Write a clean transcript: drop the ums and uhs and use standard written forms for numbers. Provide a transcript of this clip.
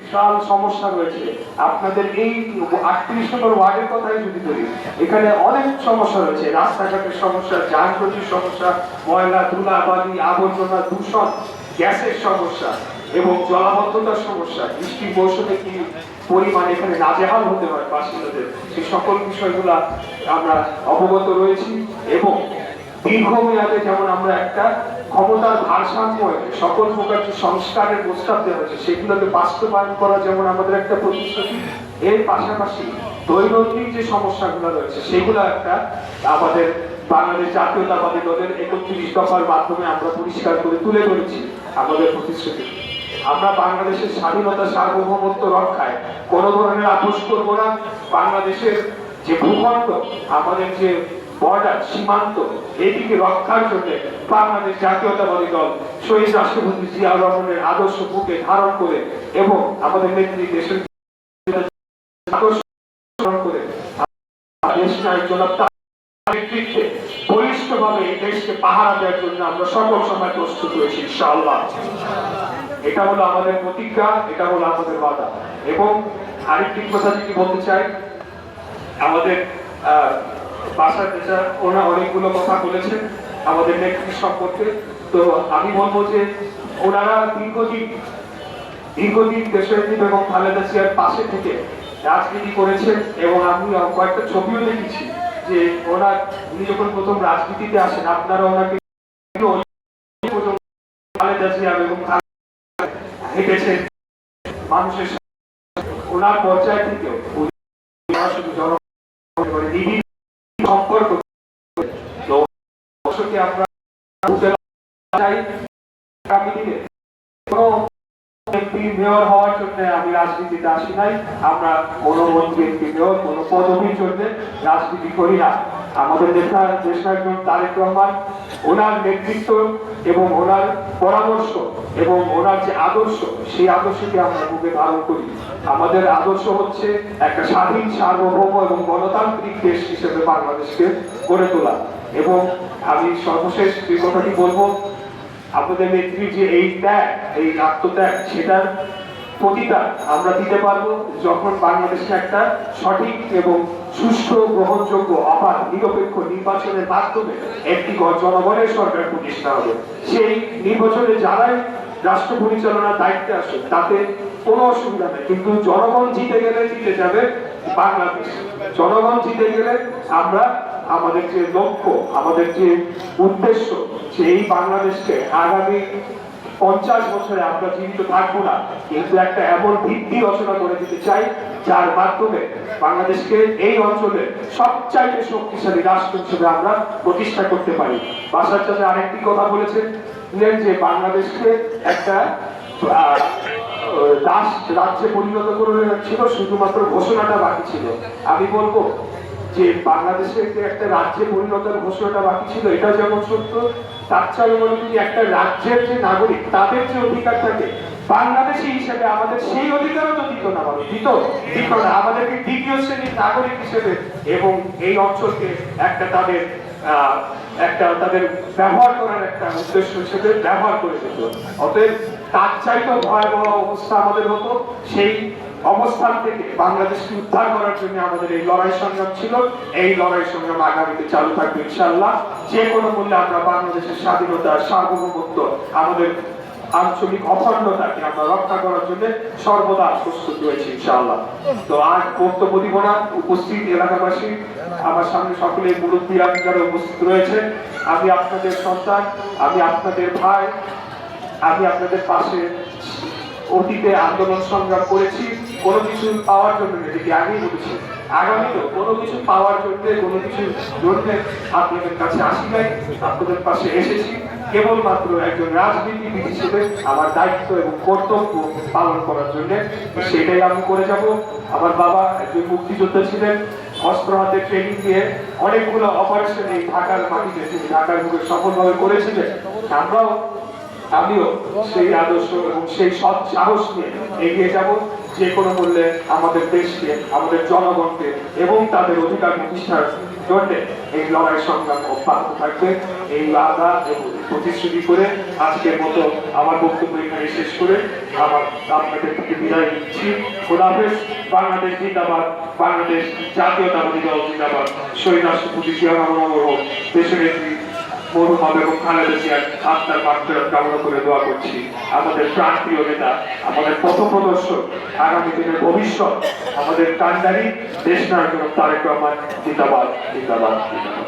বিশাল সমস্যা রয়েছে। আপনাদের এই 38 নম্বর ওয়ার্ডের কথাই যদি বলি, এখানে অনেক সমস্যা রয়েছে। রাস্তাঘাটের সমস্যা, যানজটের সমস্যা, ময়লা ধুলাবালি আবর্জনা দূষণ, গ্যাসের সমস্যা এবং জলাবদ্ধতার সমস্যা, বৃষ্টির মৌসুমে কি পরিমাণ এখানে নাজেহাল হতে হয় বাসিন্দাদের, সেই সকল বিষয়গুলো আমরা অবগত রয়েছি। এবং দীর্ঘমেয়াদে যেমন আমরা একটা ক্ষমতার ভারসাম্য সকল প্রকার যে সংস্কারের প্রস্তাব দেওয়া হয়েছে সেগুলোকে বাস্তবায়ন করা যেমন আমাদের একটা প্রতিশ্রুতি, এর পাশাপাশি দৈনন্দিন যে সমস্যাগুলো রয়েছে সেগুলো একটা আমাদের বাংলাদেশ জাতীয়তাবাদী দলের 31 দফার মাধ্যমে আমরা পরিষ্কার করে তুলে ধরেছি আমাদের প্রতিশ্রুতি। আমরা বাংলাদেশের স্বাধীনতা সার্বভৌমত্ব রক্ষায় কোনো ধরনের আপোষ করবো না। বাংলাদেশের যে ভূখণ্ড, আমাদের যে বর্ডার সীমান্ত, এটিকে রক্ষার জন্য বাংলাদেশ জাতীয়তাবাদী দল শহীদ রাষ্ট্রপতি জিয়াউর রহমানের আদর্শ বুকে ধারণ করে এবং আমাদের নেত্রী দেশের আদর্শ ধারণ করে দেশ নায়ক জনাব নেতৃত্বে বলিষ্ঠভাবে এই দেশকে পাহারা দেওয়ার জন্য আমরা সকল সময় প্রস্তুত রয়েছি ইনশাআল্লাহ। এটা হলো আমাদের প্রতিজ্ঞা, এটা হলো আমাদের ওয়াদা। এবং আরেকটি কথা যদি বলতে চাই, আমাদের বাসার নেতা ওরা অনেকগুলো কথা বলেছেন আমাদের নেত্রী সম্পর্কে। তো আমি বলবো যে ওনারা দীর্ঘদিন দেশনেত্রী এবং খালেদা জিয়ার পাশে থেকে রাজনীতি করেছেন এবং আমি কয়েকটা ছবিও দেখেছি যে উনি যখন প্রথম রাজনীতিতে আসেন আপনারা ওনাকে খালেদা জিয়া এবং হেঁটেছেন মানুষের ওনার পর্যায় থেকেও সম্পর্ক আমরা মেয়র হওয়ার জন্য আমি রাজনীতিতে আসি নাই। আমরা কোনো মন্ত্রী মেয়র কোনো পদবীর জন্য রাজনীতি করি না। আমাদের দেশ একজন তারেক রহমান, ওনার নেতৃত্ব এবং ওনার পরামর্শ এবং ওনার যে আদর্শ, সেই আদর্শকে আমরা বুকে ধারণ করি। আমাদের আদর্শ হচ্ছে একটা স্বাধীন সার্বভৌম এবং গণতান্ত্রিক দেশ হিসেবে বাংলাদেশকে গড়ে তোলা। এবং আমি সর্বশেষ যে কথাটি বলবো, আপনাদের নেত্রীর যে এই ত্যাগ, এই আত্মত্যাগ, সেটার প্রতিদান আমরা দিতে পারবো যখন বাংলাদেশে একটা সঠিক এবং সুষ্ঠু, গ্রহণযোগ্য, অবাধ, নিরপেক্ষ নির্বাচনের মাধ্যমে একটি জনগণের সরকার প্রতিষ্ঠা হবে। সেই নির্বাচনে যারাই রাষ্ট্র পরিচালনার দায়িত্বে আসে তাতে কোনো অসুবিধা নেই, কিন্তু জনগণ জিতে গেলে জিতে যাবে বাংলাদেশ। জনগণ জিতে গেলে আমরা আমাদের যে লক্ষ্য, আমাদের যে উদ্দেশ্য, সেই বাংলাদেশকে আগামী 50 বছরে আমরা জীবিত থাকবো না, কিন্তু একটা এমন ভিত্তি রচনা করে দিতে চাই যার মাধ্যমে বাংলাদেশকে এই অঞ্চলে সবচাইতে শক্তিশালী রাষ্ট্র হিসেবে আমরা প্রতিষ্ঠা করতে পারি। বাসার চাচা আরেকটি কথা বলেছেন যে বাংলাদেশকে একটা দাস রাজ্যে পরিণত করে ছিল, শুধুমাত্র ঘোষণাটা বাকি ছিল। আমি বলবো যে বাংলাদেশে একটা রাজ্যে পরিণতের ঘোষণাটা বাকি ছিল, এটা যেমন সত্য, তার চেয়ে যদি একটা রাজ্যের যে নাগরিক তাদের যে অধিকার থাকে বাংলাদেশি হিসেবে আমাদের সেই অধিকারও তো দিত না, দিত না আমাদেরকে দ্বিতীয় শ্রেণীর নাগরিক হিসেবে এবং এই অঞ্চলকে একটা তাদের ব্যবহার করার একটা উদ্দেশ্য হিসেবে ব্যবহার করে দিত। অতএব তার চাইতে ভয়াবহ অবস্থা আমাদের হতো। সেই অবস্থান থেকে বাংলাদেশকে উদ্ধার করার জন্য আমাদের এই লড়াই সংগ্রাম ছিল। এই লড়াই সংগ্রাম আগামীতে চালু থাকবে ইনশাআল্লাহ। যে কোনো মূল্যে আমরা বাংলাদেশের স্বাধীনতা, সার্বভৌমত্ব, আমাদের আঞ্চলিক অখণ্ডতাকে আমরা রক্ষা করার জন্য সর্বদা প্রস্তুত রয়েছি ইনশাআল্লাহ। তো আজ বক্তব্য দিব না, উপস্থিত এলাকাবাসী, আমার সামনে সকলে মুরব্বীরা যারা উপস্থিত রয়েছেন, আমি আপনাদের সন্তান, আমি আপনাদের ভাই, আমি আপনাদের পাশে অতীতে আন্দোলন সংগ্রাম করেছি কোনো কিছু পাওয়ার জন্য, যেটি আগেই বলেছি, আগামীতেও কোনো কিছু পাওয়ার জন্য, কোনো কিছু জন্য আপনাদের কাছে আসি নাই, আপনাদের পাশে এসেছি কেবলমাত্র একজন রাজনীতিবিদ হিসেবে আমার দায়িত্ব এবং কর্তব্য পালন করার জন্য। সেটাই আমি করে যাব। আমার বাবা একজন মুক্তিযোদ্ধা ছিলেন, অস্ত্র হাতে ট্রেনিং দিয়ে অনেকগুলো অপারেশন এই ঢাকার মাটিতে ঢাকার মুখে সফলভাবে করেছিলেন। আমিও সেই আদর্শ এবং সেই সৎ সাহস নিয়ে এগিয়ে যাব। যে কোনো মূল্যে আমাদের দেশকে, আমাদের জনগণকে এবং তাদের অধিকার প্রতিষ্ঠার জন্য এই লড়াই সংগ্রাম অব্যাহত থাকবে। এই আদা এবং প্রতিশ্রুতি করে আজকের মতো আমার বক্তব্য এখানে শেষ করে আপনাদের থেকে বিদায় নিচ্ছি। খোদা হাফেজ। বাংলাদেশ জিন্দাবাদ, বাংলাদেশ জাতীয়তাবাদী দল জিন্দাবাদ। শহীদ রাষ্ট্রপতি জিয়া রহমান দেশের নেত্রী মরহুমা বেগম খালেদা জিয়ার আত্মার মাগফিরাত কামনা করে দোয়া করছি। আমাদের প্রাণপ্রিয় নেতা, আমাদের পথপ্রদর্শক, আগামী দিনের ভবিষ্যৎ, আমাদের কান্ডারি দেশ নায়ক তারেক রহমান জিন্দাবাদ, জিন্দাবাদ, জিন্দাবাদ।